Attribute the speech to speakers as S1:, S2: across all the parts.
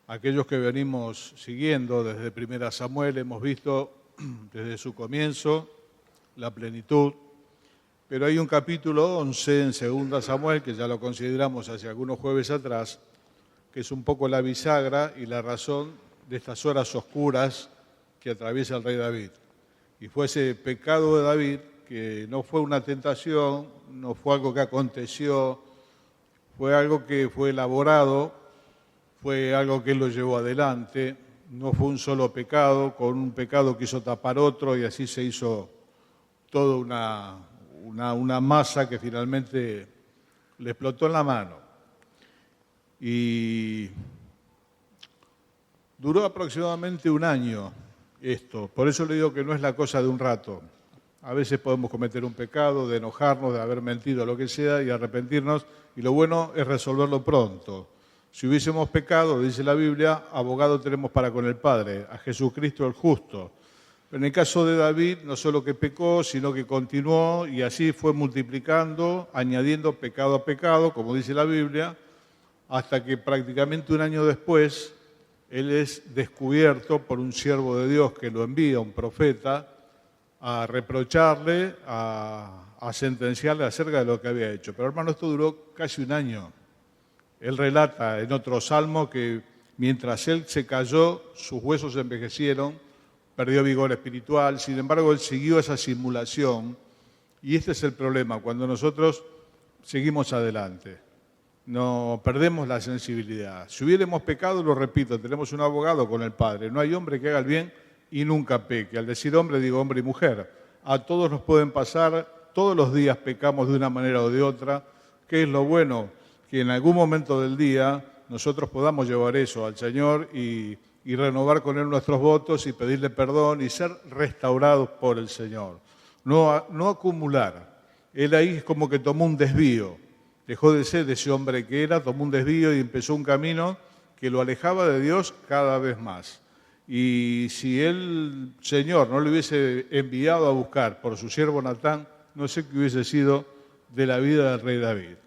S1: aquellos que venimos siguiendo desde Primera Samuel, hemos visto desde su comienzo la plenitud, pero hay un capítulo 11 en Segunda Samuel, que ya lo consideramos hace algunos jueves atrás, que es un poco la bisagra y la razón de estas horas oscuras que atraviesa el rey David. Y fue ese pecado de David, que no fue una tentación, no fue algo que aconteció, fue algo que fue elaborado, fue algo que él lo llevó adelante, no fue un solo pecado, con un pecado quiso tapar otro y así se hizo toda una masa que finalmente le explotó en la mano. Y duró aproximadamente un año esto, por eso le digo que no es la cosa de un rato. A veces podemos cometer un pecado, de enojarnos, de haber mentido, lo que sea, y arrepentirnos, y lo bueno es resolverlo pronto. Si hubiésemos pecado, dice la Biblia, abogado tenemos para con el Padre, a Jesucristo el justo. Pero en el caso de David, no solo que pecó, sino que continuó y así fue multiplicando, añadiendo pecado a pecado, como dice la Biblia, hasta que prácticamente un año después, él es descubierto por un siervo de Dios que lo envía, un profeta, a reprocharle, a sentenciarle acerca de lo que había hecho. Pero hermano, esto duró casi un año. Él relata en otro salmo que mientras él se cayó, sus huesos se envejecieron, perdió vigor espiritual, sin embargo él siguió esa simulación y este es el problema, cuando nosotros seguimos adelante, no perdemos la sensibilidad. Si hubiéramos pecado, lo repito, tenemos un abogado con el Padre, no hay hombre que haga el bien y nunca peque. Al decir hombre, digo hombre y mujer. A todos nos pueden pasar, todos los días pecamos de una manera o de otra. ¿Qué es lo bueno? Que en algún momento del día nosotros podamos llevar eso al Señor y renovar con Él nuestros votos y pedirle perdón y ser restaurados por el Señor. No acumular. Él ahí es como que tomó un desvío. Dejó de ser ese hombre que era, tomó un desvío y empezó un camino que lo alejaba de Dios cada vez más. Y si el Señor no le hubiese enviado a buscar por su siervo Natán, no sé qué hubiese sido de la vida del rey David.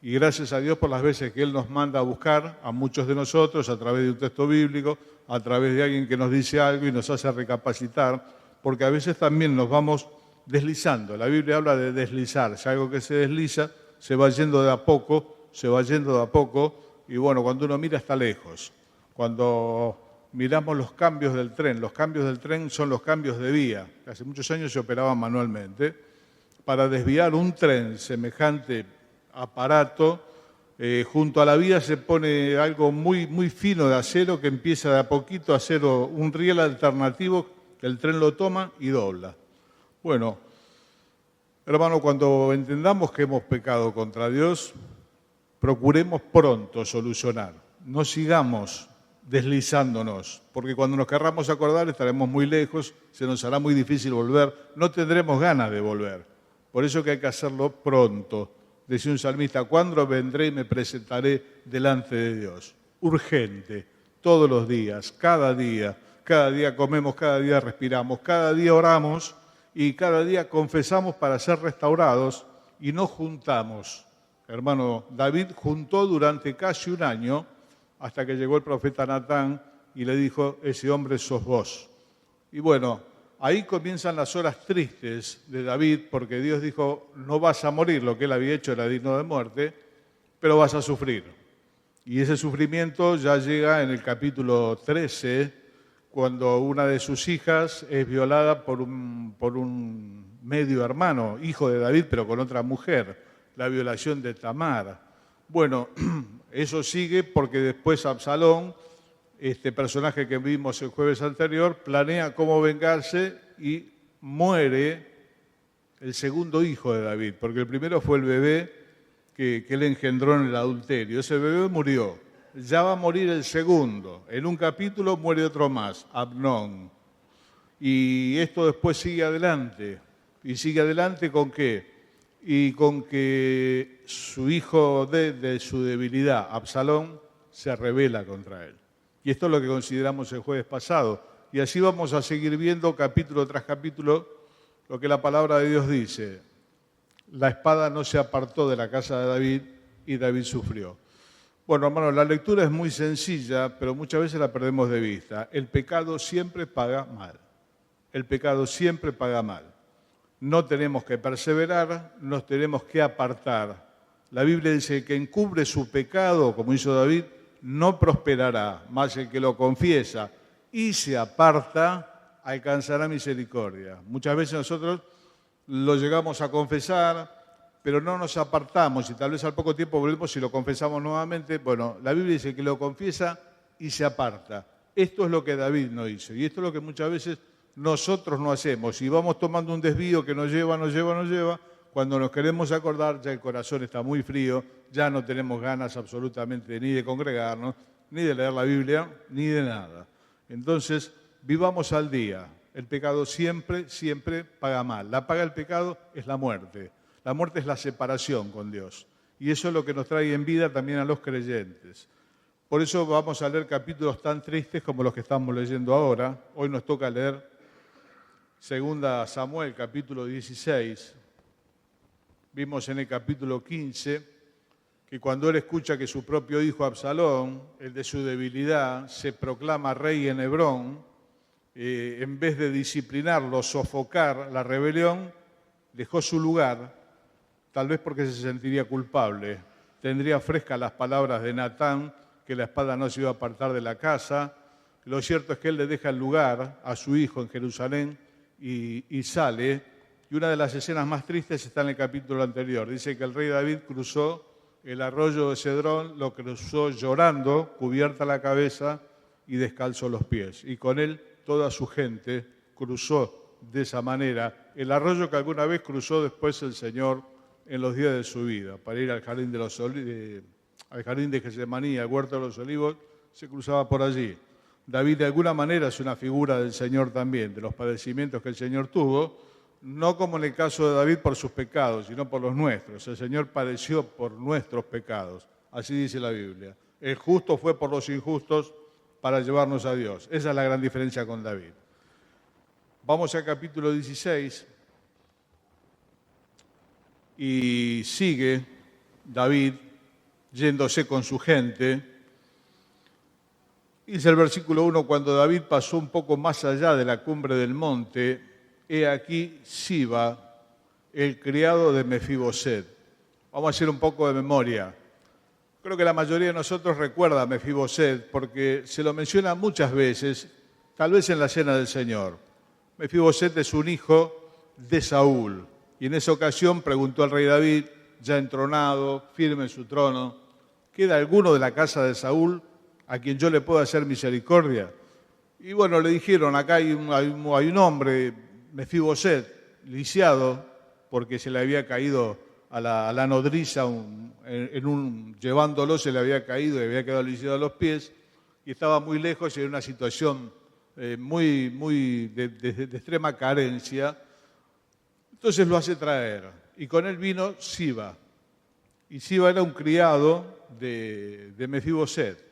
S1: Y gracias a Dios por las veces que Él nos manda a buscar a muchos de nosotros a través de un texto bíblico, a través de alguien que nos dice algo y nos hace recapacitar, porque a veces también nos vamos deslizando. La Biblia habla de deslizarse, algo que se desliza, se va yendo de a poco, y bueno, cuando uno mira está lejos. Cuando miramos los cambios del tren son los cambios de vía, que hace muchos años se operaban manualmente. Para desviar un tren, semejante aparato, junto a la vía se pone algo muy, muy fino de acero que empieza de a poquito a hacer un riel alternativo que el tren lo toma y dobla. Bueno, hermano, cuando entendamos que hemos pecado contra Dios, procuremos pronto solucionar. No sigamos deslizándonos, porque cuando nos querramos acordar estaremos muy lejos, se nos hará muy difícil volver, no tendremos ganas de volver. Por eso que hay que hacerlo pronto. Decía un salmista, ¿cuándo vendré y me presentaré delante de Dios? Urgente, todos los días, cada día comemos, cada día respiramos, cada día oramos y cada día confesamos para ser restaurados y no juntamos. Hermano, David juntó durante casi un año hasta que llegó el profeta Natán y le dijo, ese hombre sos vos. Y bueno, ahí comienzan las horas tristes de David, porque Dios dijo, no vas a morir, lo que él había hecho era digno de muerte, pero vas a sufrir. Y ese sufrimiento ya llega en el capítulo 13, cuando una de sus hijas es violada por un medio hermano, hijo de David, pero con otra mujer, la violación de Tamar. Bueno, eso sigue porque después Absalón, este personaje que vimos el jueves anterior, planea cómo vengarse y muere el segundo hijo de David, porque el primero fue el bebé que él engendró en el adulterio. Ese bebé murió, ya va a morir el segundo. En un capítulo muere otro más, Amnón. Y esto después sigue adelante. ¿Y sigue adelante con qué? Y con que su hijo de su debilidad, Absalón, se rebela contra él. Y esto es lo que consideramos el jueves pasado. Y así vamos a seguir viendo capítulo tras capítulo lo que la palabra de Dios dice. La espada no se apartó de la casa de David y David sufrió. Bueno, hermano, la lectura es muy sencilla, pero muchas veces la perdemos de vista. El pecado siempre paga mal. El pecado siempre paga mal. No tenemos que perseverar, nos tenemos que apartar. La Biblia dice que encubre su pecado, como hizo David, no prosperará, mas el que lo confiesa y se aparta, alcanzará misericordia. Muchas veces nosotros lo llegamos a confesar, pero no nos apartamos y tal vez al poco tiempo volvemos y lo confesamos nuevamente. Bueno, la Biblia dice que lo confiesa y se aparta. Esto es lo que David no hizo y esto es lo que muchas veces nosotros no hacemos. Y vamos tomando un desvío que nos lleva, cuando nos queremos acordar ya el corazón está muy frío, ya no tenemos ganas absolutamente ni de congregarnos, ni de leer la Biblia, ni de nada. Entonces, vivamos al día. El pecado siempre, siempre paga mal. La paga del pecado es la muerte. La muerte es la separación con Dios. Y eso es lo que nos trae en vida también a los creyentes. Por eso vamos a leer capítulos tan tristes como los que estamos leyendo ahora. Hoy nos toca leer 2 Samuel, capítulo 16. Vimos en el capítulo 15 que cuando él escucha que su propio hijo Absalón, el de su debilidad, se proclama rey en Hebrón, en vez de disciplinarlo, sofocar la rebelión, dejó su lugar, tal vez porque se sentiría culpable. Tendría frescas las palabras de Natán, que la espada no se iba a apartar de la casa. Lo cierto es que él le deja el lugar a su hijo en Jerusalén y sale. Y una de las escenas más tristes está en el capítulo anterior. Dice que el rey David cruzó el arroyo de Cedrón, lo cruzó llorando, cubierta la cabeza y descalzo los pies. Y con él toda su gente cruzó de esa manera el arroyo que alguna vez cruzó después el Señor en los días de su vida, para ir al jardín al jardín de Getsemaní, al huerto de los olivos, se cruzaba por allí. David de alguna manera es una figura del Señor también, de los padecimientos que el Señor tuvo, no como en el caso de David por sus pecados, sino por los nuestros. El Señor padeció por nuestros pecados, así dice la Biblia. El justo fue por los injustos para llevarnos a Dios. Esa es la gran diferencia con David. Vamos al capítulo 16 y sigue David yéndose con su gente. Dice el versículo 1, cuando David pasó un poco más allá de la cumbre del monte, he aquí Siba, el criado de Mefiboset. Vamos a hacer un poco de memoria. Creo que la mayoría de nosotros recuerda a Mefiboset porque se lo menciona muchas veces, tal vez en la cena del Señor. Mefiboset es un hijo de Saúl y en esa ocasión preguntó al rey David, ya entronado, firme en su trono, ¿queda alguno de la casa de Saúl a quien yo le pueda hacer misericordia? Y bueno, le dijeron, acá hay un hombre, Mefiboset, lisiado, porque se le había caído a la nodriza, llevándolo se le había caído y había quedado lisiado a los pies, y estaba muy lejos y en una situación muy de extrema carencia. Entonces lo hace traer, y con él vino Siba. Y Siba era un criado de Mefiboset.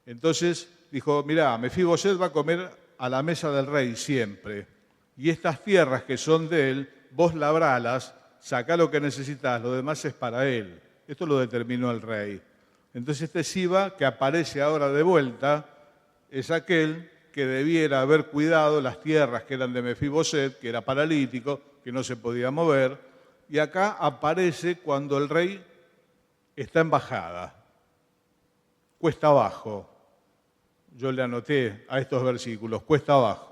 S1: Entonces dijo, mirá, Mefiboset va a comer a la mesa del rey siempre. Y estas tierras que son de él, vos labralas, sacá lo que necesitas, lo demás es para él. Esto lo determinó el rey. Entonces este Siba, que aparece ahora de vuelta, es aquel que debiera haber cuidado las tierras que eran de Mefiboset, que era paralítico, que no se podía mover. Y acá aparece cuando el rey está en bajada, cuesta abajo. Yo le anoté a estos versículos, cuesta abajo.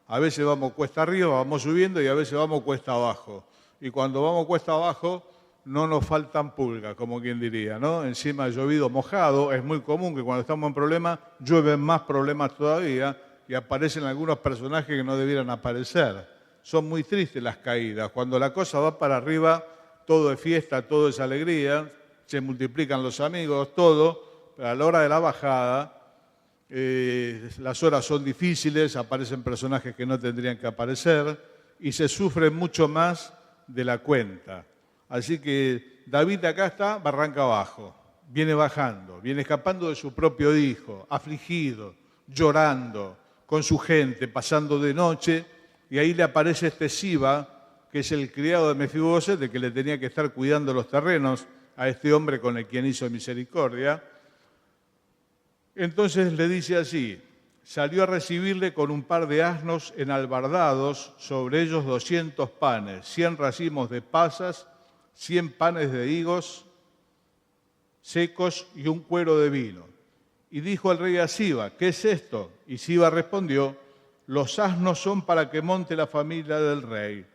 S1: A veces vamos cuesta arriba, vamos subiendo y a veces vamos cuesta abajo. Y cuando vamos cuesta abajo no nos faltan pulgas, como quien diría, ¿no? Encima ha llovido mojado, es muy común que cuando estamos en problemas llueven más problemas todavía y aparecen algunos personajes que no debieran aparecer. Son muy tristes las caídas. Cuando la cosa va para arriba, todo es fiesta, todo es alegría, se multiplican los amigos, todo, pero a la hora de la bajada, las horas son difíciles, aparecen personajes que no tendrían que aparecer y se sufre mucho más de la cuenta. Así que David acá está, barranca abajo, viene bajando, viene escapando de su propio hijo, afligido, llorando, con su gente, pasando de noche, y ahí le aparece este Siba, que es el criado de Mefiboset, de que le tenía que estar cuidando los terrenos a este hombre con el quien hizo misericordia. Entonces le dice así: salió a recibirle con un par de asnos enalbardados, sobre ellos 200 panes, 100 racimos de pasas, 100 panes de higos secos y un cuero de vino. Y dijo el rey a Siba: ¿qué es esto? Y Siba respondió: los asnos son para que monte la familia del rey,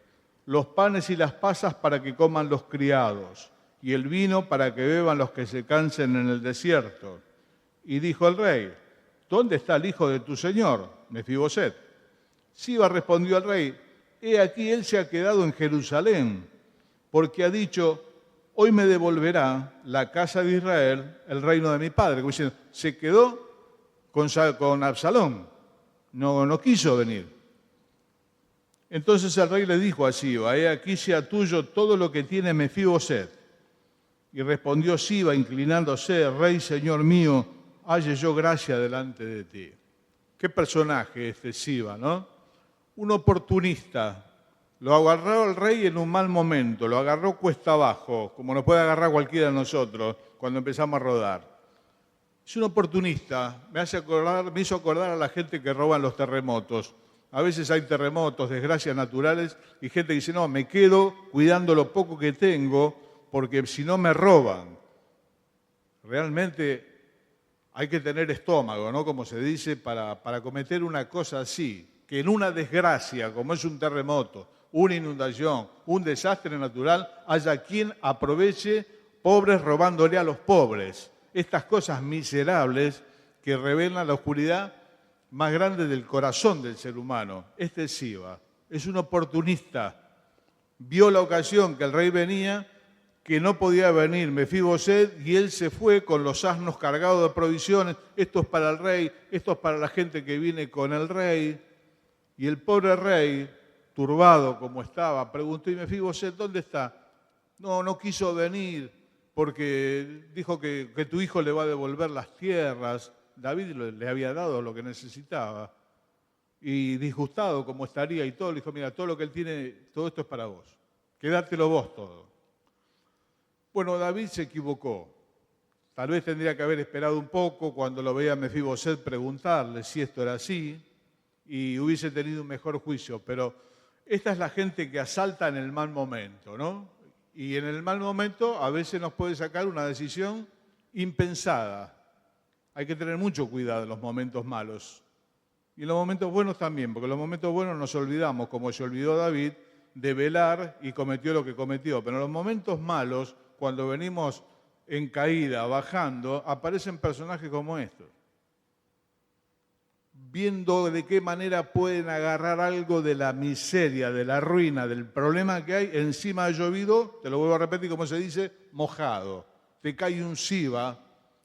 S1: los panes y las pasas para que coman los criados, y el vino para que beban los que se cansen en el desierto. Y dijo el rey: ¿dónde está el hijo de tu señor, Mefiboset? Siba respondió al rey: he aquí, él se ha quedado en Jerusalén, porque ha dicho: hoy me devolverá la casa de Israel el reino de mi padre. Como diciendo, se quedó con Absalón, no quiso venir. Entonces el rey le dijo a Siba: he aquí sea tuyo todo lo que tiene Mefiboset. Y respondió Siba, inclinándose: rey, señor mío, halle yo gracia delante de ti. Qué personaje este Siba, ¿no? Un oportunista. Lo agarró el rey en un mal momento, lo agarró cuesta abajo, como nos puede agarrar cualquiera de nosotros cuando empezamos a rodar. Es un oportunista, me hizo acordar a la gente que roba en los terremotos. A veces hay terremotos, desgracias naturales, y gente que dice: no, me quedo cuidando lo poco que tengo, porque si no me roban. Realmente hay que tener estómago, ¿no? Como se dice, para cometer una cosa así, que en una desgracia, como es un terremoto, una inundación, un desastre natural, haya quien aproveche, pobres robándole a los pobres. Estas cosas miserables que revelan la oscuridad más grande del corazón del ser humano. Este es Siba, es un oportunista. Vio la ocasión que el rey venía, que no podía venir Mefiboset, y él se fue con los asnos cargados de provisiones. Esto es para el rey, esto es para la gente que viene con el rey. Y el pobre rey, turbado como estaba, preguntó: ¿y Mefiboset dónde está? No quiso venir porque dijo que tu hijo le va a devolver las tierras. David le había dado lo que necesitaba. Y disgustado como estaría y todo, le dijo: mira, todo lo que él tiene, todo esto es para vos. Quédatelo vos todo. Bueno, David se equivocó. Tal vez tendría que haber esperado un poco cuando lo veía Mefiboset preguntarle si esto era así y hubiese tenido un mejor juicio. Pero esta es la gente que asalta en el mal momento, ¿no? Y en el mal momento a veces nos puede sacar una decisión impensada. Hay que tener mucho cuidado en los momentos malos. Y en los momentos buenos también, porque en los momentos buenos nos olvidamos, como se olvidó David, de velar y cometió lo que cometió. Pero en los momentos malos, cuando venimos en caída, bajando, aparecen personajes como estos. Viendo de qué manera pueden agarrar algo de la miseria, de la ruina, del problema que hay, encima ha llovido, te lo vuelvo a repetir como se dice, mojado. Te cae un Siba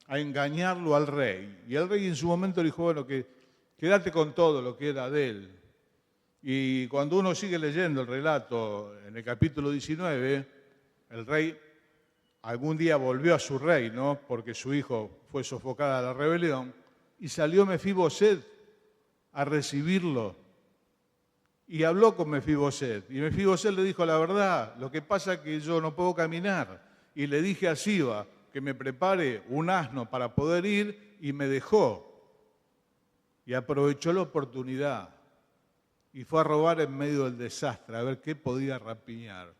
S1: a engañarlo al rey. Y el rey en su momento le dijo: bueno, quédate con todo lo que era de él. Y cuando uno sigue leyendo el relato, en el capítulo 19, el rey algún día volvió a su reino, porque su hijo fue sofocada la rebelión, y salió Mefiboset a recibirlo. Y habló con Mefiboset. Y Mefiboset le dijo: la verdad, lo que pasa es que yo no puedo caminar. Y le dije a Siba que me prepare un asno para poder ir, y me dejó. Y aprovechó la oportunidad. Y fue a robar en medio del desastre, a ver qué podía rapiñar.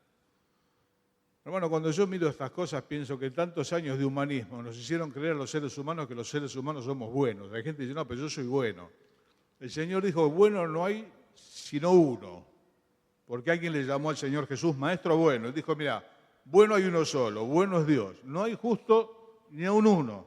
S1: Hermano, cuando yo miro estas cosas, pienso que tantos años de humanismo nos hicieron creer a los seres humanos que los seres humanos somos buenos. Hay gente que dice: no, pero yo soy bueno. El Señor dijo: bueno no hay sino uno. Porque alguien le llamó al Señor Jesús maestro bueno. Él dijo: mira, bueno hay uno solo, bueno es Dios. No hay justo ni a un uno.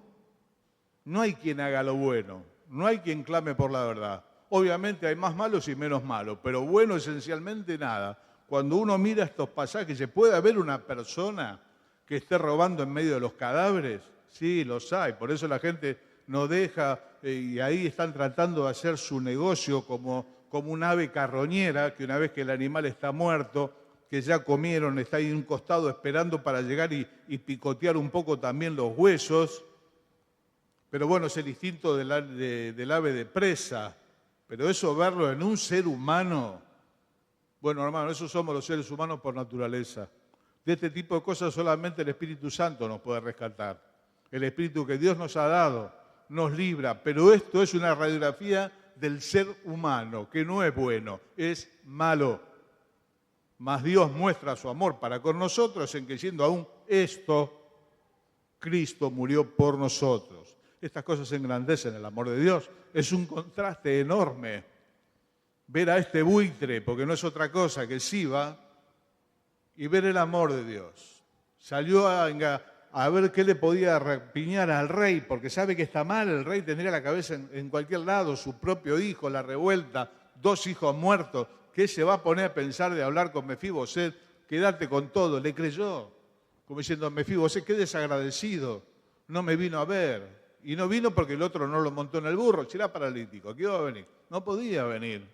S1: No hay quien haga lo bueno. No hay quien clame por la verdad. Obviamente hay más malos y menos malos, pero bueno esencialmente nada. Cuando uno mira estos pasajes, ¿se puede haber una persona que esté robando en medio de los cadáveres? Sí, los hay. Por eso la gente no deja, y ahí están tratando de hacer su negocio como un ave carroñera, que una vez que el animal está muerto, que ya comieron, está ahí en un costado esperando para llegar y picotear un poco también los huesos. Pero bueno, es el instinto del ave de presa. Pero eso verlo en un ser humano, bueno, hermano, esos somos los seres humanos por naturaleza. De este tipo de cosas solamente el Espíritu Santo nos puede rescatar. El Espíritu que Dios nos ha dado nos libra, pero esto es una radiografía del ser humano, que no es bueno, es malo. Mas Dios muestra su amor para con nosotros en que siendo aún esto, Cristo murió por nosotros. Estas cosas engrandecen el amor de Dios. Es un contraste enorme ver a este buitre, porque no es otra cosa que Siba, y ver el amor de Dios. Salió a ver qué le podía repiñar al rey, porque sabe que está mal, el rey tendría la cabeza en cualquier lado, su propio hijo, la revuelta, 2 hijos muertos. ¿Qué se va a poner a pensar de hablar con Mefiboset? Quédate con todo. Le creyó, como diciendo, Mefiboset, qué desagradecido, no me vino a ver. Y no vino porque el otro no lo montó en el burro, si era paralítico, ¿qué iba a venir? No podía venir.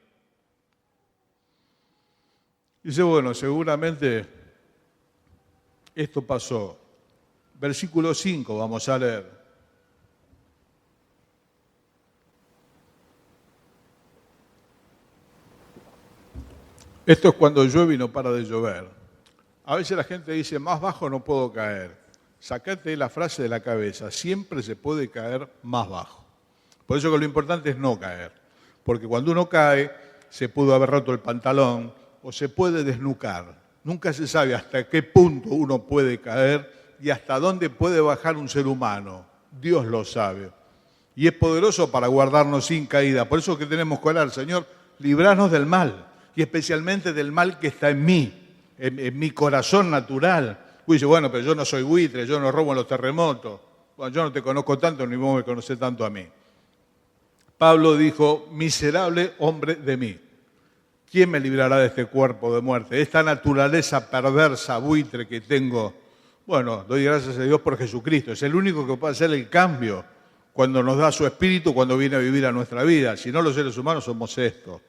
S1: Dice, bueno, seguramente esto pasó. Versículo 5, vamos a leer. Esto es cuando llueve y no para de llover. A veces la gente dice, más bajo no puedo caer. Sacate la frase de la cabeza, siempre se puede caer más bajo. Por eso que lo importante es no caer. Porque cuando uno cae, se pudo haber roto el pantalón o se puede desnucar. Nunca se sabe hasta qué punto uno puede caer y hasta dónde puede bajar un ser humano. Dios lo sabe. Y es poderoso para guardarnos sin caída. Por eso que tenemos que orar, Señor, libranos del mal. Y especialmente del mal que está en mí, en mi corazón natural. Uy, dice, bueno, pero yo no soy buitre, yo no robo en los terremotos. Bueno, yo no te conozco tanto, ni vos me conocés tanto a mí. Pablo dijo, miserable hombre de mí. ¿Quién me librará de este cuerpo de muerte? Esta naturaleza perversa, buitre que tengo. Bueno, doy gracias a Dios por Jesucristo. Es el único que puede hacer el cambio cuando nos da su espíritu, cuando viene a vivir a nuestra vida. Si no, los seres humanos somos esto.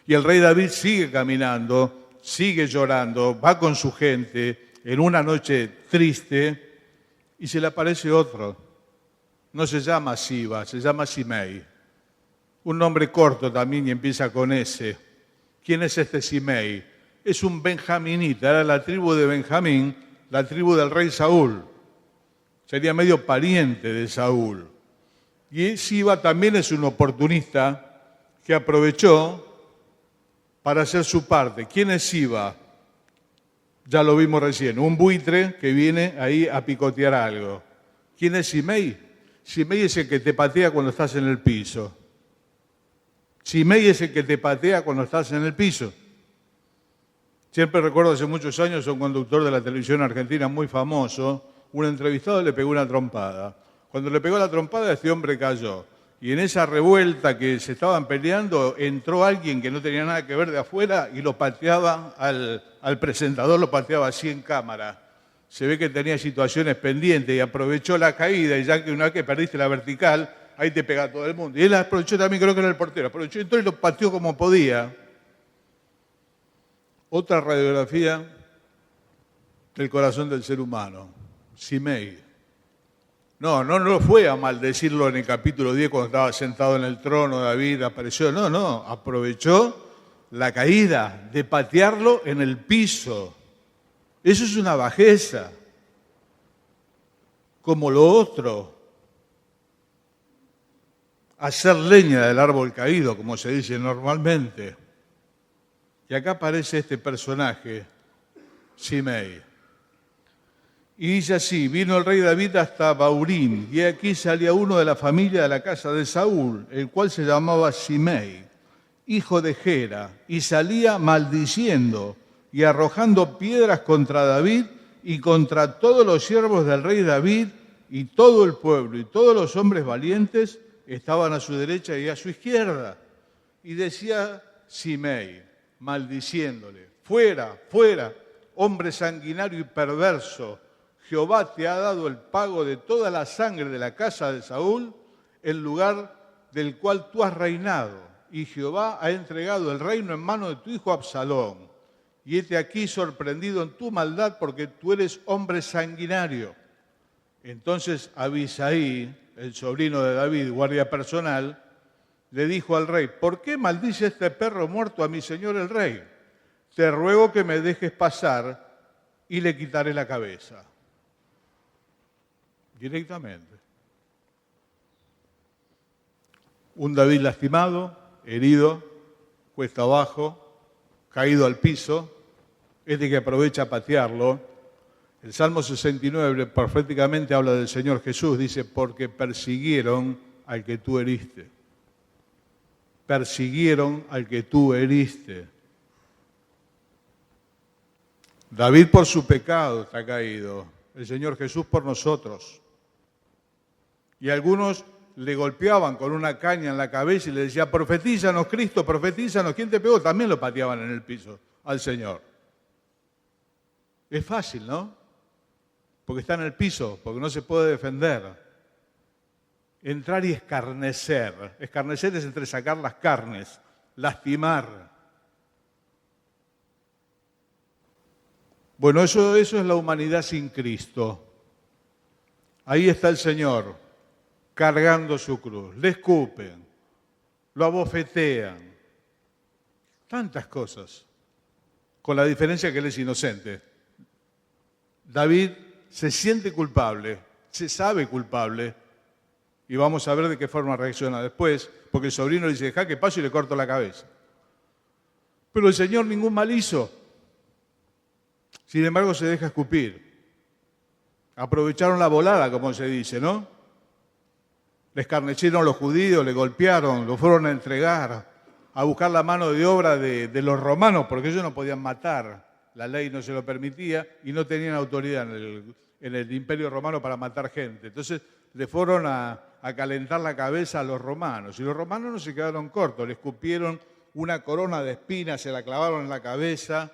S1: Y el rey David sigue caminando, sigue llorando, va con su gente en una noche triste y se le aparece otro. No se llama Siba, se llama Simei. Un nombre corto también y empieza con S. ¿Quién es este Simei? Es un benjaminita, era la tribu de Benjamín, la tribu del rey Saúl. Sería medio pariente de Saúl. Y Siba también es un oportunista que aprovechó para hacer su parte. ¿Quién es Siba? Ya lo vimos recién, un buitre que viene ahí a picotear algo. ¿Quién es Simei? Simei es el que te patea cuando estás en el piso. Simei es el que te patea cuando estás en el piso. Siempre recuerdo hace muchos años a un conductor de la televisión argentina muy famoso, un entrevistado le pegó una trompada. Cuando le pegó la trompada, este hombre cayó. Y en esa revuelta que se estaban peleando, entró alguien que no tenía nada que ver de afuera y lo pateaba al presentador, lo pateaba así en cámara. Se ve que tenía situaciones pendientes y aprovechó la caída, y ya que una vez que perdiste la vertical, ahí te pega todo el mundo. Y él aprovechó también, creo que era el portero, aprovechó entonces lo pateó como podía. Otra radiografía del corazón del ser humano, Simei. No fue a maldecirlo en el capítulo 10 cuando estaba sentado en el trono, David apareció. No, aprovechó la caída de patearlo en el piso. Eso es una bajeza. Como lo otro, hacer leña del árbol caído, como se dice normalmente. Y acá aparece este personaje, Simei. Y dice así, vino el rey David hasta Baurín, y aquí salía uno de la familia de la casa de Saúl, el cual se llamaba Simei, hijo de Gera, y salía maldiciendo y arrojando piedras contra David y contra todos los siervos del rey David, y todo el pueblo y todos los hombres valientes estaban a su derecha y a su izquierda. Y decía Simei, maldiciéndole, fuera, fuera, hombre sanguinario y perverso, Jehová te ha dado el pago de toda la sangre de la casa de Saúl, el lugar del cual tú has reinado, y Jehová ha entregado el reino en manos de tu hijo Absalón. Y hete aquí sorprendido en tu maldad, porque tú eres hombre sanguinario. Entonces Abisai, el sobrino de David, guardia personal, le dijo al rey, ¿por qué maldice este perro muerto a mi señor el rey? Te ruego que me dejes pasar y le quitaré la cabeza. Directamente. Un David lastimado, herido, cuesta abajo, caído al piso, que aprovecha a patearlo. El Salmo 69 proféticamente habla del Señor Jesús, dice, porque persiguieron al que tú heriste. Persiguieron al que tú heriste. David por su pecado está caído, el Señor Jesús por nosotros. Y algunos le golpeaban con una caña en la cabeza y le decían, profetízanos, Cristo, profetízanos. ¿Quién te pegó? También lo pateaban en el piso al Señor. Es fácil, ¿no? Porque está en el piso, porque no se puede defender. Entrar y escarnecer. Escarnecer es entresacar las carnes, lastimar. Bueno, eso es la humanidad sin Cristo. Ahí está el Señor, cargando su cruz. Le escupen, lo abofetean. Tantas cosas. Con la diferencia que él es inocente. David se siente culpable, se sabe culpable. Y vamos a ver de qué forma reacciona después, porque el sobrino le dice, deja que paso y le corto la cabeza. Pero el Señor ningún mal hizo. Sin embargo, se deja escupir. Aprovecharon la volada, como se dice, ¿no? Le escarnecieron los judíos, le golpearon, lo fueron a entregar, a buscar la mano de obra de los romanos, porque ellos no podían matar. La ley no se lo permitía y no tenían autoridad en el Imperio Romano para matar gente. Entonces le fueron a calentar la cabeza a los romanos. Y los romanos no se quedaron cortos, le escupieron una corona de espinas, se la clavaron en la cabeza,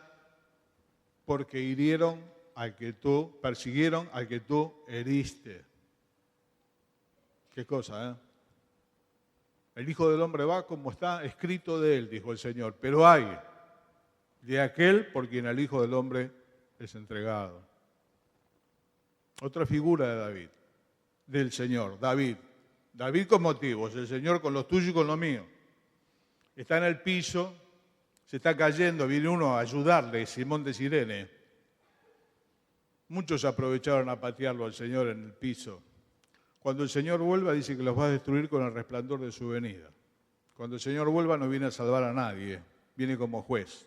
S1: porque hirieron al que tú, persiguieron al que tú heriste. Qué cosa, ¿eh? El Hijo del Hombre va como está escrito de él, dijo el Señor, pero hay de aquel por quien el Hijo del Hombre es entregado. Otra figura de David, del Señor, David. David con motivos, el Señor con los tuyos y con los míos. Está en el piso, se está cayendo, viene uno a ayudarle, Simón de Cirene. Muchos aprovecharon a patearlo al Señor en el piso. Cuando el Señor vuelva, dice que los va a destruir con el resplandor de su venida. Cuando el Señor vuelva, no viene a salvar a nadie, viene como juez.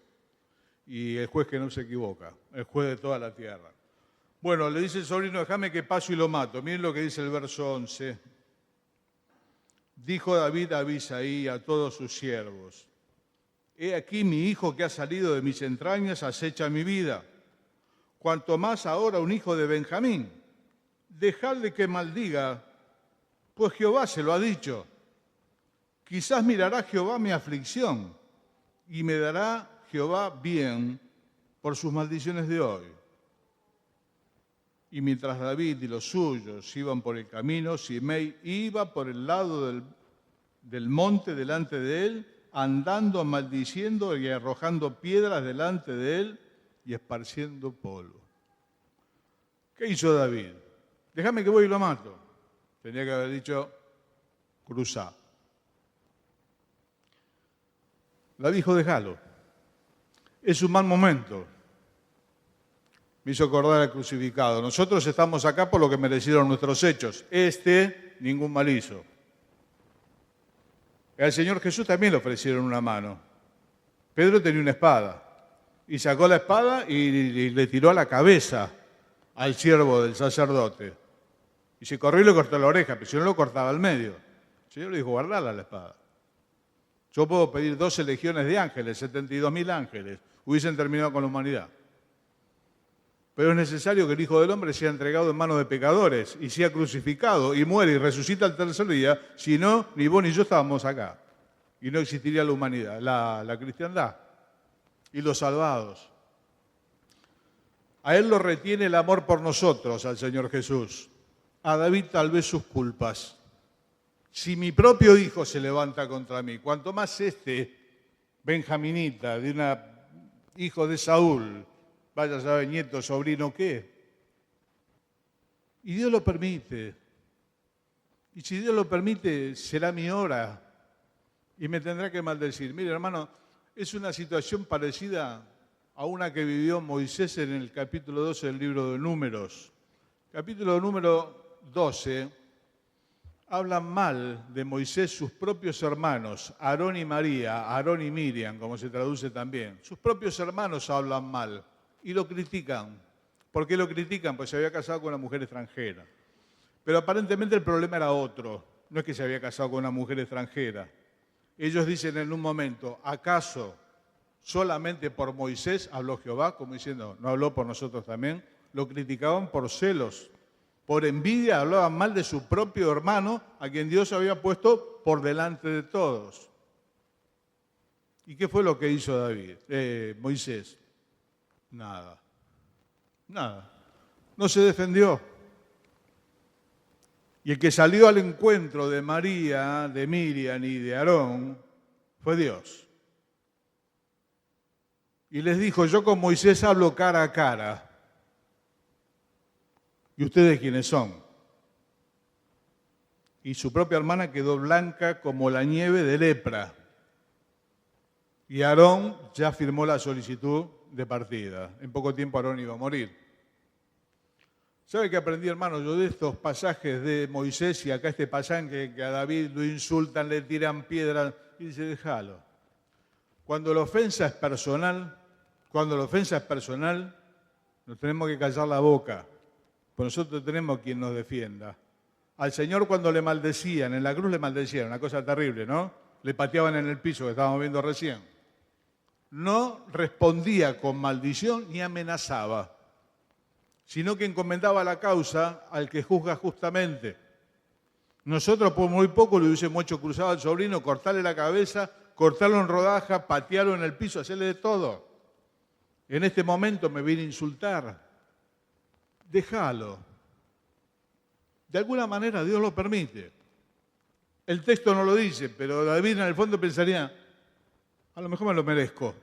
S1: Y el juez que no se equivoca, el juez de toda la tierra. Bueno, le dice el sobrino, déjame que paso y lo mato. Miren lo que dice el verso 11. Dijo David a Abisai y a todos sus siervos, he aquí mi hijo que ha salido de mis entrañas acecha mi vida. Cuanto más ahora un hijo de Benjamín. Dejadle que maldiga, pues Jehová se lo ha dicho. Quizás mirará Jehová mi aflicción y me dará Jehová bien por sus maldiciones de hoy. Y mientras David y los suyos iban por el camino, Simei iba por el lado del monte delante de él, andando, maldiciendo y arrojando piedras delante de él y esparciendo polvo. ¿Qué hizo David? Déjame que voy y lo mato. Tenía que haber dicho, cruzá. David dijo, déjalo. Es un mal momento. Me hizo acordar al crucificado. Nosotros estamos acá por lo que merecieron nuestros hechos. Ningún mal hizo. Al Señor Jesús también le ofrecieron una mano. Pedro tenía una espada. Y sacó la espada y le tiró a la cabeza al siervo del sacerdote. Y se corrió y le cortó la oreja, pero si no lo cortaba al medio. El Señor le dijo, guardala la espada. Yo puedo pedir 12 legiones de ángeles, 72.000 ángeles. Hubiesen terminado con la humanidad. Pero es necesario que el Hijo del Hombre sea entregado en manos de pecadores y sea crucificado y muere y resucita al tercer día. Si no, ni vos ni yo estábamos acá. Y no existiría la humanidad, la cristiandad y los salvados. A Él lo retiene el amor por nosotros, al Señor Jesús. A David tal vez sus culpas. Si mi propio hijo se levanta contra mí, cuanto más benjaminita, hijo de Saúl, vaya a saber, nieto, sobrino, ¿qué? Y Dios lo permite. Y si Dios lo permite, será mi hora. Y me tendrá que maldecir. Mire, hermano, es una situación parecida a una que vivió Moisés en el capítulo 12 del libro de Números. Capítulo número 12, hablan mal de Moisés sus propios hermanos, Aarón y María, Aarón y Miriam, como se traduce también. Sus propios hermanos hablan mal y lo critican. ¿Por qué lo critican? Pues se había casado con una mujer extranjera. Pero aparentemente el problema era otro. No es que se había casado con una mujer extranjera. Ellos dicen en un momento, ¿acaso solamente por Moisés habló Jehová? Como diciendo, ¿no habló por nosotros también? Lo criticaban por celos. Por envidia hablaban mal de su propio hermano, a quien Dios había puesto por delante de todos. ¿Y qué fue lo que hizo Moisés? Nada. No se defendió. Y el que salió al encuentro de María, de Miriam y de Aarón fue Dios. Y les dijo, yo con Moisés hablo cara a cara. ¿Y ustedes quiénes son? Y su propia hermana quedó blanca como la nieve de lepra. Y Aarón ya firmó la solicitud de partida. En poco tiempo Aarón iba a morir. ¿Sabe qué aprendí, hermano? Yo de estos pasajes de Moisés y acá este pasaje que a David lo insultan, le tiran piedras y dice, déjalo. Cuando la ofensa es personal, nos tenemos que callar la boca. Pues nosotros tenemos quien nos defienda. Al Señor cuando le maldecían, en la cruz le maldecían, una cosa terrible, ¿no? Le pateaban en el piso que estábamos viendo recién. No respondía con maldición ni amenazaba, sino que encomendaba la causa al que juzga justamente. Nosotros por muy poco le hubiésemos hecho cruzado al sobrino, cortarle la cabeza, cortarlo en rodajas, patearlo en el piso, hacerle de todo. En este momento me viene a insultar. Déjalo. De alguna manera Dios lo permite. El texto no lo dice, pero David en el fondo pensaría, a lo mejor me lo merezco.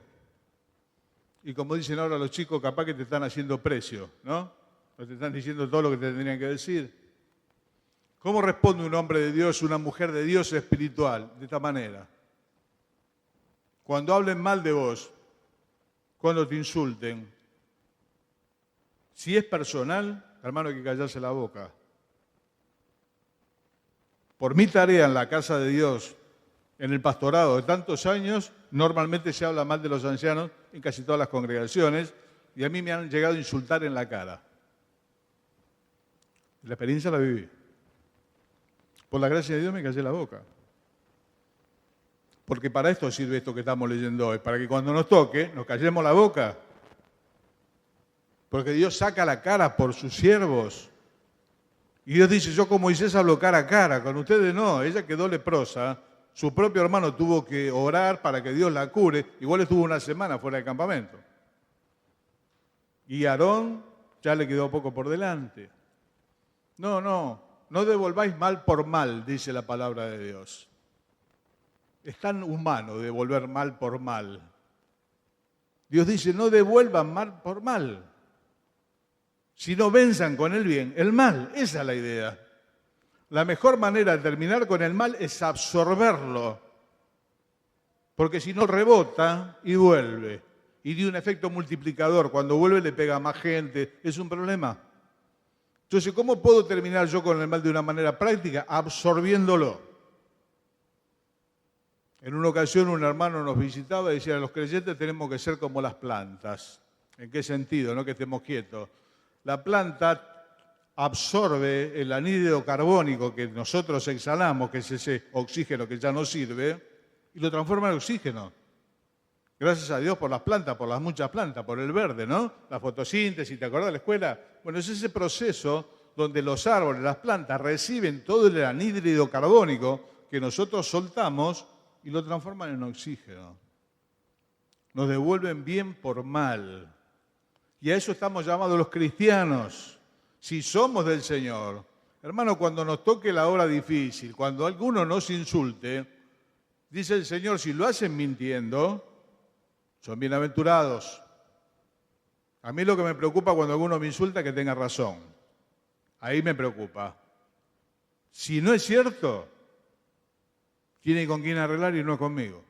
S1: Y como dicen ahora los chicos, capaz que te están haciendo precio, ¿no? O te están diciendo todo lo que te tendrían que decir. ¿Cómo responde un hombre de Dios, una mujer de Dios espiritual? De esta manera. Cuando hablen mal de vos, cuando te insulten, si es personal, hermano, hay que callarse la boca. Por mi tarea en la casa de Dios, en el pastorado de tantos años, normalmente se habla mal de los ancianos en casi todas las congregaciones y a mí me han llegado a insultar en la cara. La experiencia la viví. Por la gracia de Dios me callé la boca. Porque para esto sirve esto que estamos leyendo hoy, para que cuando nos toque nos callemos la boca. Porque Dios saca la cara por sus siervos. Y Dios dice, yo con Moisés hablo cara a cara, con ustedes no. Ella quedó leprosa, su propio hermano tuvo que orar para que Dios la cure, igual estuvo una semana fuera del campamento. Y Aarón ya le quedó poco por delante. No devolváis mal por mal, dice la palabra de Dios. Es tan humano devolver mal por mal. Dios dice, no devuelvan mal por mal. sino venzan con el bien el mal. Esa es la idea. La mejor manera de terminar con el mal es absorberlo, porque si no rebota y vuelve. Y de un efecto multiplicador, cuando vuelve le pega a más gente, es un problema. Entonces, ¿cómo puedo terminar yo con el mal de una manera práctica? Absorbiéndolo. En una ocasión un hermano nos visitaba y decía, los creyentes tenemos que ser como las plantas. ¿En qué sentido? No que estemos quietos. La planta absorbe el anhídrido carbónico que nosotros exhalamos, que es ese oxígeno que ya no sirve, y lo transforma en oxígeno. Gracias a Dios por las plantas, por las muchas plantas, por el verde, ¿no? La fotosíntesis, ¿te acordás de la escuela? Bueno, es ese proceso donde los árboles, las plantas reciben todo el anhídrido carbónico que nosotros soltamos y lo transforman en oxígeno. Nos devuelven bien por mal. Y a eso estamos llamados los cristianos, si somos del Señor. Hermano, cuando nos toque la hora difícil, cuando alguno nos insulte, dice el Señor, si lo hacen mintiendo, son bienaventurados. A mí lo que me preocupa cuando alguno me insulta es que tenga razón. Ahí me preocupa. Si no es cierto, tiene con quién arreglar y no conmigo.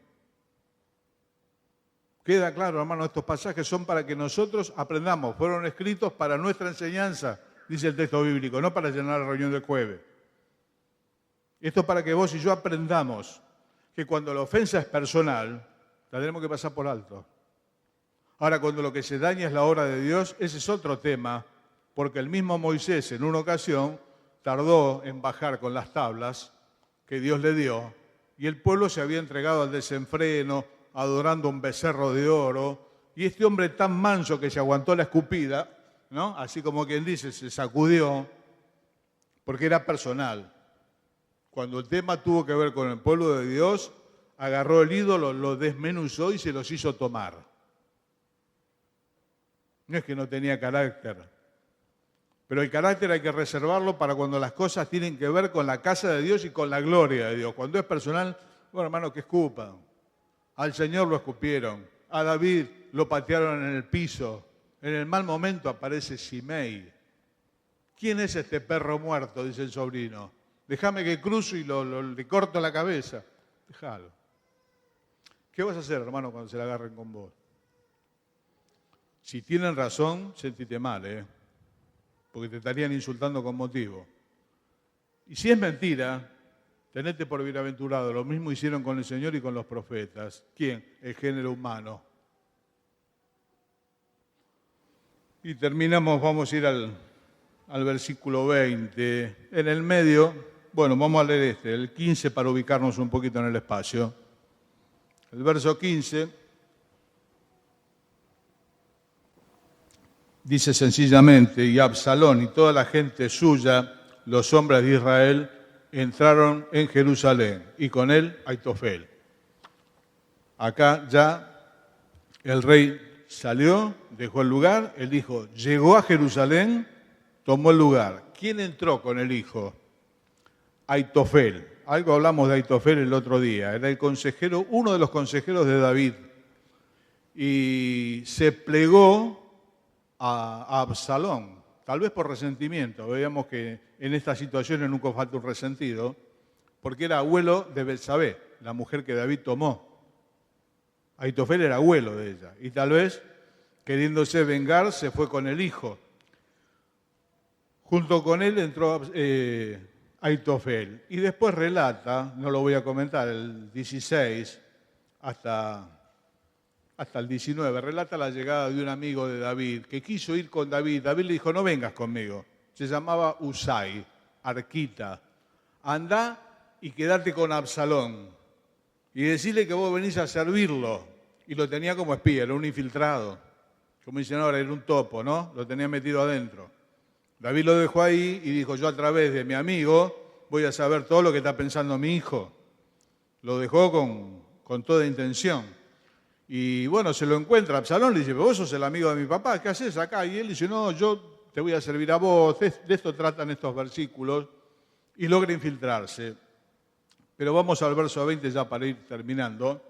S1: Queda claro, hermano, estos pasajes son para que nosotros aprendamos. Fueron escritos para nuestra enseñanza, dice el texto bíblico, no para llenar la reunión del jueves. Esto es para que vos y yo aprendamos que cuando la ofensa es personal, la tenemos que pasar por alto. Ahora, cuando lo que se daña es la obra de Dios, ese es otro tema, porque el mismo Moisés en una ocasión tardó en bajar con las tablas que Dios le dio, y el pueblo se había entregado al desenfreno, adorando un becerro de oro, y este hombre tan manso que se aguantó la escupida, ¿no? Así como quien dice, se sacudió, porque era personal. Cuando el tema tuvo que ver con el pueblo de Dios, agarró el ídolo, lo desmenuzó y se los hizo tomar. No es que no tenía carácter, pero el carácter hay que reservarlo para cuando las cosas tienen que ver con la casa de Dios y con la gloria de Dios. Cuando es personal, bueno, hermano, que escupan. Al Señor lo escupieron, a David lo patearon en el piso. En el mal momento aparece Simei. ¿Quién es este perro muerto?, dice el sobrino. Déjame que cruzo y le corto la cabeza. Déjalo. ¿Qué vas a hacer, hermano, cuando se la agarren con vos? Si tienen razón, sentite mal, porque te estarían insultando con motivo. Y si es mentira, tenete por bienaventurado. Lo mismo hicieron con el Señor y con los profetas. ¿Quién? El género humano. Y terminamos, vamos a ir al versículo 20. En el medio, bueno, vamos a leer el 15 para ubicarnos un poquito en el espacio. El verso 15 dice sencillamente, y Absalón y toda la gente suya, los hombres de Israel, entraron en Jerusalén, y con él Aitofel. Acá ya el rey salió, dejó el lugar, el hijo llegó a Jerusalén, tomó el lugar. ¿Quién entró con el hijo? Aitofel. Algo hablamos de Aitofel el otro día. Era el consejero, uno de los consejeros de David. Y se plegó a Absalón, tal vez por resentimiento. Veíamos que en estas situaciones nunca falta un resentido, porque era abuelo de Betsabé, la mujer que David tomó. Aitofel era abuelo de ella, y tal vez, queriéndose vengar, se fue con el hijo. Junto con él entró Aitofel, y después relata, no lo voy a comentar, el 16 hasta el 19, relata la llegada de un amigo de David, que quiso ir con David. David le dijo, no vengas conmigo. Se llamaba Usai, Arquita. Andá y quédate con Absalón. Y decirle que vos venís a servirlo. Y lo tenía como espía, era un infiltrado. Como dicen ahora, era un topo, ¿no? Lo tenía metido adentro. David lo dejó ahí y dijo, yo a través de mi amigo voy a saber todo lo que está pensando mi hijo. Lo dejó con toda intención. Y bueno, se lo encuentra Absalón, le dice, pero vos sos el amigo de mi papá, ¿qué haces acá? Y él dice, no, yo te voy a servir a vos. De esto tratan estos versículos. Y logra infiltrarse. Pero vamos al verso 20 ya para ir terminando.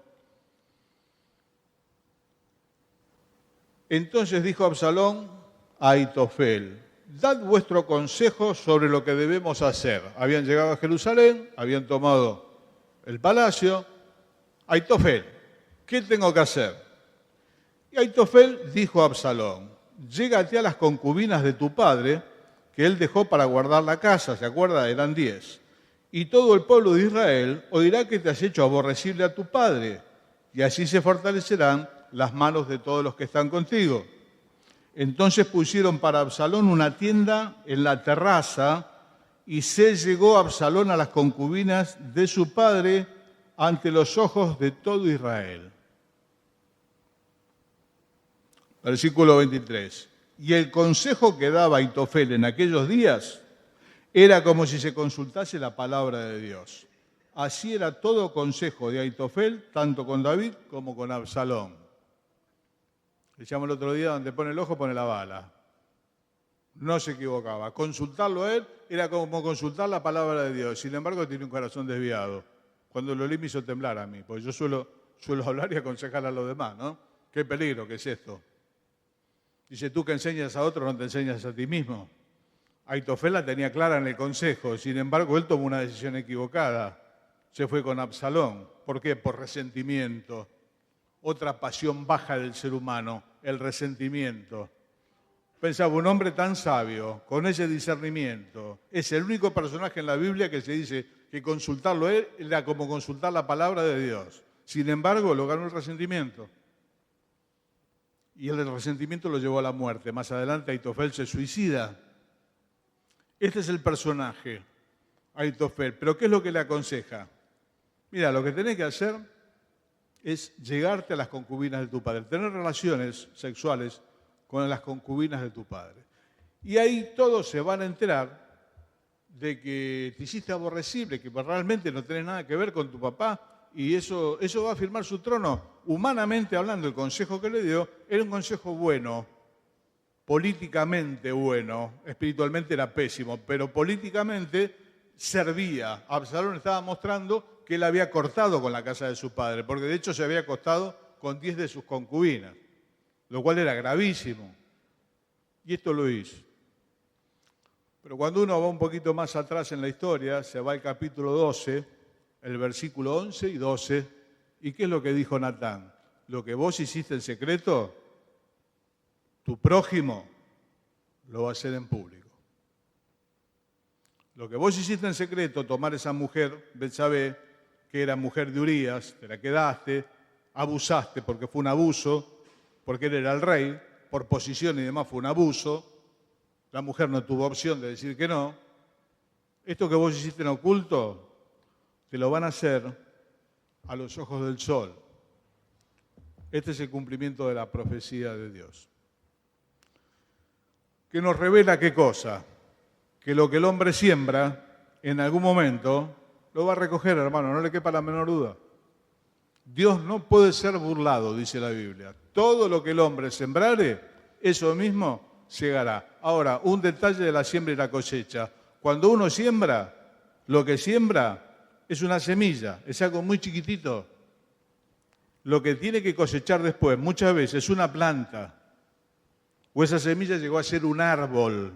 S1: Entonces dijo Absalón a Aitofel, dad vuestro consejo sobre lo que debemos hacer. Habían llegado a Jerusalén, habían tomado el palacio. Aitofel, ¿qué tengo que hacer? Y Aitofel dijo a Absalón, llégate a las concubinas de tu padre, que él dejó para guardar la casa, ¿se acuerda? Eran 10. Y todo el pueblo de Israel oirá que te has hecho aborrecible a tu padre, y así se fortalecerán las manos de todos los que están contigo. Entonces pusieron para Absalón una tienda en la terraza, y se llegó Absalón a las concubinas de su padre ante los ojos de todo Israel. Versículo 23. Y el consejo que daba Aitofel en aquellos días era como si se consultase la palabra de Dios. Así era todo consejo de Aitofel, tanto con David como con Absalón. Decíamos el otro día, donde pone el ojo, pone la bala. No se equivocaba. Consultarlo a él era como consultar la palabra de Dios. Sin embargo, tiene un corazón desviado. Cuando lo leí me hizo temblar a mí, porque yo suelo hablar y aconsejar a los demás, ¿no? Qué peligro que es esto. Dice, tú que enseñas a otros no te enseñas a ti mismo. Aitofel la tenía clara en el consejo, sin embargo, él tomó una decisión equivocada. Se fue con Absalón. ¿Por qué? Por resentimiento. Otra pasión baja del ser humano, el resentimiento. Pensaba, un hombre tan sabio, con ese discernimiento, es el único personaje en la Biblia que se dice que consultarlo él era como consultar la palabra de Dios. Sin embargo, lo ganó el resentimiento. Y el resentimiento lo llevó a la muerte. Más adelante Ahitofel se suicida. Este es el personaje, Ahitofel. Pero ¿qué es lo que le aconseja? Mira, lo que tenés que hacer es llegarte a las concubinas de tu padre, tener relaciones sexuales con las concubinas de tu padre. Y ahí todos se van a enterar de que te hiciste aborrecible, que realmente no tenés nada que ver con tu papá, y eso va a firmar su trono. Humanamente hablando, el consejo que le dio era un consejo bueno, políticamente bueno, espiritualmente era pésimo, pero políticamente servía. Absalón estaba mostrando que él había cortado con la casa de su padre, porque de hecho se había acostado con 10 de sus concubinas, lo cual era gravísimo. Y esto lo hizo. Pero cuando uno va un poquito más atrás en la historia, se va al capítulo 12, el versículo 11 y 12, ¿y qué es lo que dijo Natán? Lo que vos hiciste en secreto, tu prójimo lo va a hacer en público. Lo que vos hiciste en secreto, tomar esa mujer, Betsabé, que era mujer de Urías, te la quedaste, abusaste porque fue un abuso, porque él era el rey, por posición y demás fue un abuso, la mujer no tuvo opción de decir que no. Esto que vos hiciste en oculto, te lo van a hacer a los ojos del sol. Este es el cumplimiento de la profecía de Dios. Que nos revela qué cosa, que lo que el hombre siembra, en algún momento, lo va a recoger, hermano, no le quepa la menor duda. Dios no puede ser burlado, dice la Biblia. Todo lo que el hombre sembrare, eso mismo llegará. Ahora, un detalle de la siembra y la cosecha. Cuando uno siembra, lo que siembra es una semilla, es algo muy chiquitito. Lo que tiene que cosechar después, muchas veces, es una planta. O esa semilla llegó a ser un árbol.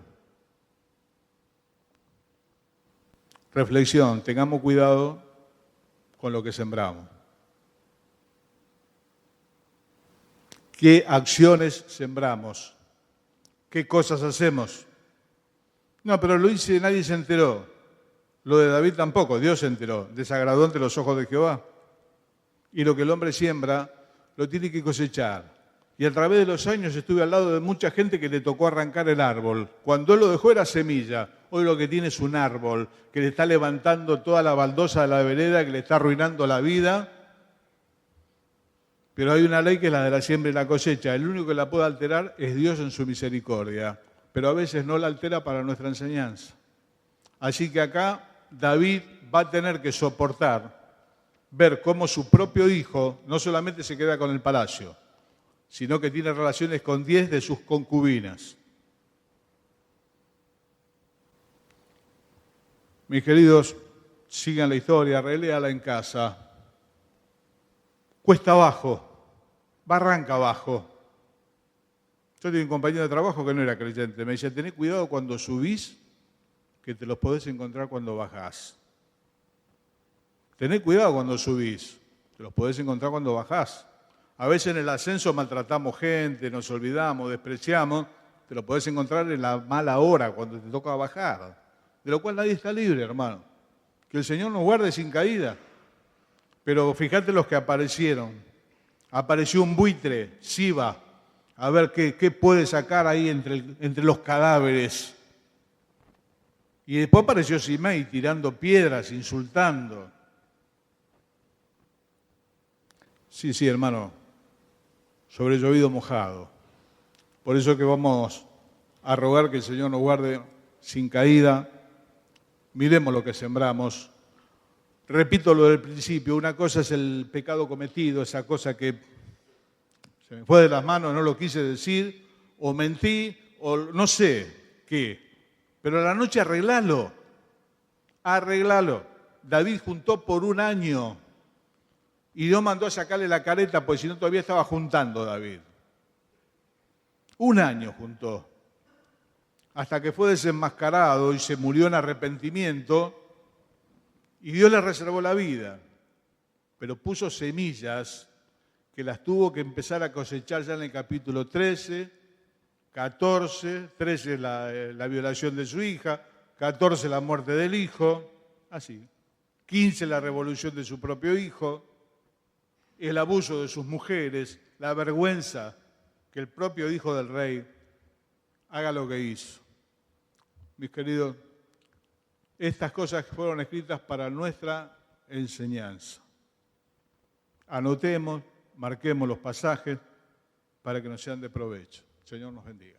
S1: Reflexión, tengamos cuidado con lo que sembramos. ¿Qué acciones sembramos? ¿Qué cosas hacemos? No, pero lo hice, nadie se enteró. Lo de David tampoco, Dios se enteró. Desagradó ante los ojos de Jehová. Y lo que el hombre siembra, lo tiene que cosechar. Y a través de los años estuve al lado de mucha gente que le tocó arrancar el árbol. Cuando él lo dejó era semilla. Hoy lo que tiene es un árbol que le está levantando toda la baldosa de la vereda, que le está arruinando la vida. Pero hay una ley que es la de la siembra y la cosecha. El único que la puede alterar es Dios en su misericordia. Pero a veces no la altera para nuestra enseñanza. Así que acá David va a tener que soportar ver cómo su propio hijo no solamente se queda con el palacio, sino que tiene relaciones con 10 de sus concubinas. Mis queridos, sigan la historia, reléala en casa. Cuesta abajo, barranca abajo. Yo tengo un compañero de trabajo que no era creyente. Me decía, tené cuidado cuando subís, que te los podés encontrar cuando bajás. Tené cuidado cuando subís, te los podés encontrar cuando bajás. A veces en el ascenso maltratamos gente, nos olvidamos, despreciamos, te lo podés encontrar en la mala hora, cuando te toca bajar. De lo cual nadie está libre, hermano. Que el Señor nos guarde sin caída. Pero fíjate los que aparecieron. Apareció un buitre, Siba, a ver qué puede sacar ahí entre los cadáveres. Y después apareció Simei tirando piedras, insultando. Sí, hermano, sobre llovido mojado. Por eso que vamos a rogar que el Señor nos guarde sin caída. Miremos lo que sembramos. Repito lo del principio, una cosa es el pecado cometido, esa cosa que se me fue de las manos, no lo quise decir, o mentí, o no sé qué. Pero a la noche arreglalo. David juntó por un año y Dios mandó a sacarle la careta, porque si no todavía estaba juntando David. Un año juntó, hasta que fue desenmascarado y se murió en arrepentimiento y Dios le reservó la vida, pero puso semillas que las tuvo que empezar a cosechar ya en el capítulo 13, 14, 13 la violación de su hija, 14 la muerte del hijo, así. 15 la revolución de su propio hijo, el abuso de sus mujeres, la vergüenza que el propio hijo del rey haga lo que hizo. Mis queridos, estas cosas fueron escritas para nuestra enseñanza. Anotemos, marquemos los pasajes para que nos sean de provecho. El Señor nos bendiga.